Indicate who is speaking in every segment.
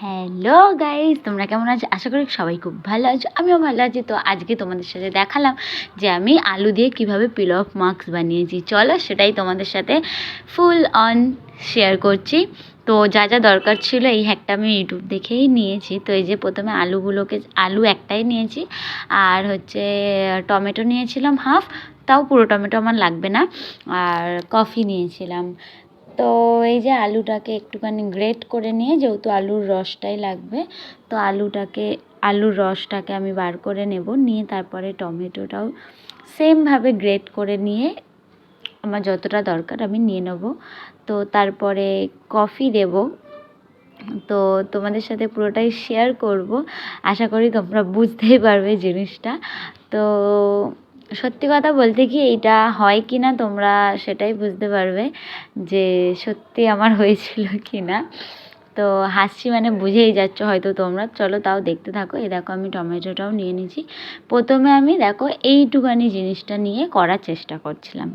Speaker 1: Hello guys, তোমরা কেমন আছো? আশা করি সবাই খুব ভালো আছো, আমিও ভালো আছি। তো আজকে তোমাদের সাথে দেখালাম যে আমি আলু দিয়ে কিভাবে পিল অফ মাস্ক বানিয়েছি। চলো সেটাই তোমাদের সাথে ফুল অন শেয়ার করছি। তো যা যা দরকার ছিল এই হ্যাকটা আমি ইউটিউব দেখেই নিয়েছি। তো এই যে প্রথমে আলু একটাই নিয়েছি, আর হচ্ছে টমেটো নিয়েছিলাম হাফ, তাও পুরো টমেটো আমার লাগবে না। আর কফি নিয়েছিলাম। তো এই যে আলুটাকে একটুখানি গ্রেট করে নিয়ে, যেহেতু আলুর রসটাই লাগবে, তো আলুর রসটাকে আমি বার করে নেব, নিয়ে তারপরে টমেটোটাও সেমভাবে গ্রেট করে নিয়ে আমার যতটা দরকার আমি নিয়ে নেব। তো তারপরে কফি দেব। তো তোমাদের সাথে পুরোটাই শেয়ার করব, আশা করি তোমরা বুঝতেই পারবে জিনিসটা। তো সত্যি কথা বলতে কি এইটা হয় কি না তোমরা সেটাই বুঝতে পারবে যে সত্যি আমার হয়েছিল কি না। তো হাসছি মানে বুঝেই যাচ্ছ হয়তো তোমরা। চলো তাও দেখতে থাকো। এই দেখো আমি টমেটোটাও নিয়ে নিয়েছি। প্রথমে আমি দেখো এইটুখানি জিনিসটা নিয়ে করার চেষ্টা করছিলাম,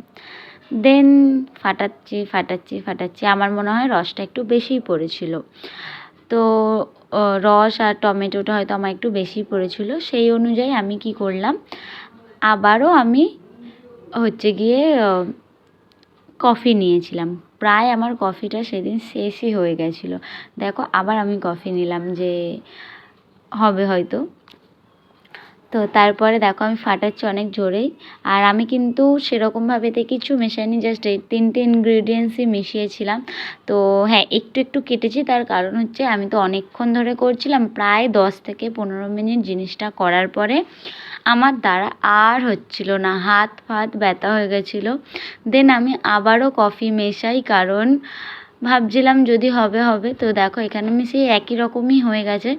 Speaker 1: দেন ফাটাচ্ছি আমার মনে হয় রসটা একটু বেশিই পড়েছিল। তো রস আর টমেটোটা হয়তো আমার একটু বেশি পড়েছিল, সেই অনুযায়ী আমি কি করলাম, আবারও আমি হচ্ছে গিয়ে কফি নিয়েছিলাম। প্রায় আমার কফিটা সেদিন শেষই হয়ে গেছিলো। দেখো আবার আমি কফি নিলাম যে হবে হয়তো। তো তারপরে দেখো আমি ফাটাচ্ছি অনেক জোরেই। আর আমি কিন্তু সেরকমভাবেতে কিছু মেশাইনি, জাস্ট এই তিনটে ইনগ্রিডিয়েন্টসই মিশিয়েছিলাম। তো হ্যাঁ, একটু একটু কেটেছি, তার কারণ হচ্ছে আমি তো অনেকক্ষণ ধরে করছিলাম, প্রায় 10 থেকে 15 মিনিট জিনিসটা করার পরে আমার দ্বারা আর হচ্ছিল না, হাত ফাত ব্যথা হয়ে গেছিলো। দেন আমি আবারও কফি মেশাই, কারণ ভাবছিলাম যদি হবে। তো দেখো এখানে আমি সেই একই রকমই হয়ে গেছে।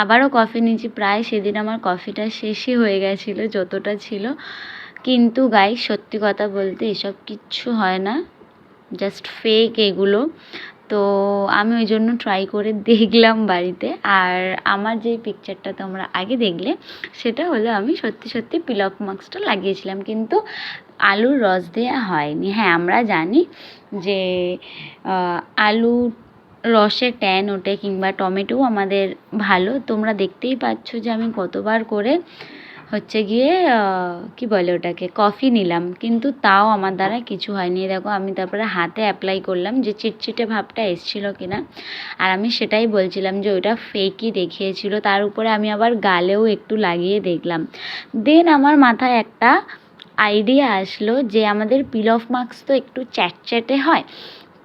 Speaker 1: আবারও কফি নিয়েছি, প্রায় সেদিন আমার কফিটা শেষই হয়ে গেছিলো যতটা ছিল। কিন্তু গাইস সত্যি কথা বলতে এসব কিচ্ছু হয় না, জাস্ট ফেক এগুলো। তো আমি ওই জন্য ট্রাই করে দেখলাম বাড়িতে। আর আমার যেই পিকচারটা তোমরা আগে দেখলে সেটা হলো আমি সত্যি পিল অফ মাস্কটা লাগিয়েছিলাম, কিন্তু আলুর রস দেওয়া হয়নি। হ্যাঁ, আমরা জানি যে আলু রসে ট্যান ওঠে, কিংবা টমেটোও আমাদের ভালো। তোমরা দেখতেই পাচ্ছ যে আমি কতবার করে হচ্ছে গিয়ে কি বলে ওটাকে কফি নিলাম, কিন্তু তাও আমার দ্বারা কিছু হয়নি। দেখো আমি তারপরে হাতে অ্যাপ্লাই করলাম যে চিটচিটে ভাবটা এসেছিলো কিনা। আর আমি সেটাই বলছিলাম যে ওইটা ফেকই দেখিয়েছিল। তার উপরে আমি আবার গালেও একটু লাগিয়ে দেখলাম। দেন আমার মাথায় একটা আইডিয়া আসলো যে আমাদের পিল অফ মাস্ক তো একটু চ্যাটচ্যাটে হয়।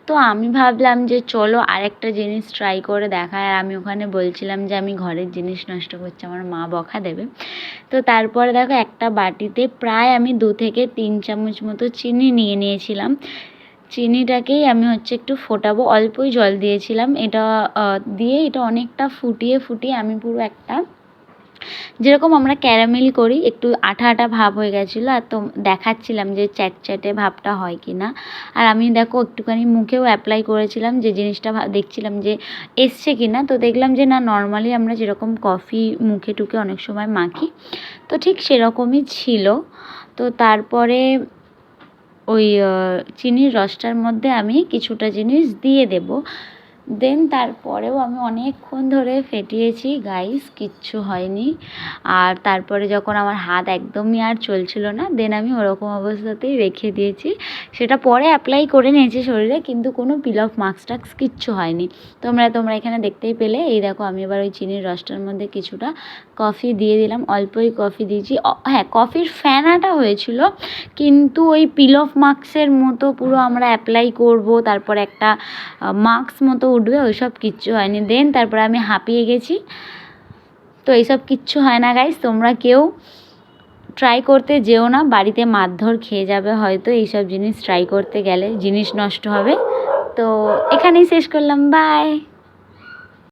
Speaker 1: তো আমি ভাবলাম যে চলো আরেকটা জিনিস ট্রাই করে দেখায়। আর আমি ওখানে বলছিলাম যে আমি ঘরের জিনিস নষ্ট করছি, আমার মা বকা দেবে। তো তারপরে দেখো একটা বাটিতে প্রায় আমি 2 থেকে 3 চামচ মতো চিনি নিয়ে নিয়েছিলাম। চিনিটাকেই আমি হচ্ছে একটু ফোটাবো, অল্পই জল দিয়েছিলাম। এটা দিয়ে এটা অনেকটা ফুটিয়ে আমি পুরো একটা, যেরকম আমরা ক্যারামেল করি, একটু আঠা আঠা ভাব হয়ে গেছিলো। আর তো দেখাচ্ছিলাম যে চ্যাটচ্যাটে ভাবটা হয় কি না। আর আমি দেখো একটুখানি মুখেও অ্যাপ্লাই করেছিলাম যে জিনিসটা দেখছিলাম যে এসছে কি না। তো দেখলাম যে না, নর্মালি আমরা যেরকম কফি মুখে টুকে অনেক সময় মাখি, তো ঠিক সেরকমই ছিল। তো তারপরে ওই চিনির রসটার মধ্যে আমি কিছুটা জিনিস দিয়ে দেবো। দেন তারপরেও আমি অনেকক্ষণ ধরে ফেটিয়েছি গাইস, কিচ্ছু হয়নি। আর তারপরে যখন আমার হাত একদমই আর চলছিল না, দেন আমি ওরকম অবস্থাতেই রেখে দিয়েছি। সেটা পরে অ্যাপ্লাই করে নিয়েছি শরীরে, কিন্তু কোনো পিল অফ মাস্ক টাক্স কিচ্ছু হয়নি। তোমরা এখানে দেখতেই পেলে। এই দেখো আমি এবার ওই চিনির রসটার মধ্যে কিছুটা কফি দিয়ে দিলাম, অল্পই কফি দিয়েছি। হ্যাঁ, কফির ফেনাটা হয়েছিল, কিন্তু ওই পিল অফ মাস্কের মতো পুরো আমরা অ্যাপ্লাই করব, তারপর একটা মাস্ক মতো উঠবে, ওইসব কিচ্ছু হয়নি। দেন তারপরে আমি হাঁপিয়ে গেছি। তো এইসব কিচ্ছু হয় না গাইস, তোমরা কেউ ট্রাই করতে যেও না, বাড়িতে মারধর খেয়ে যাবে হয়তো এইসব জিনিস ট্রাই করতে গেলে, জিনিস নষ্ট হবে। তো এখানেই শেষ করলাম, বাই।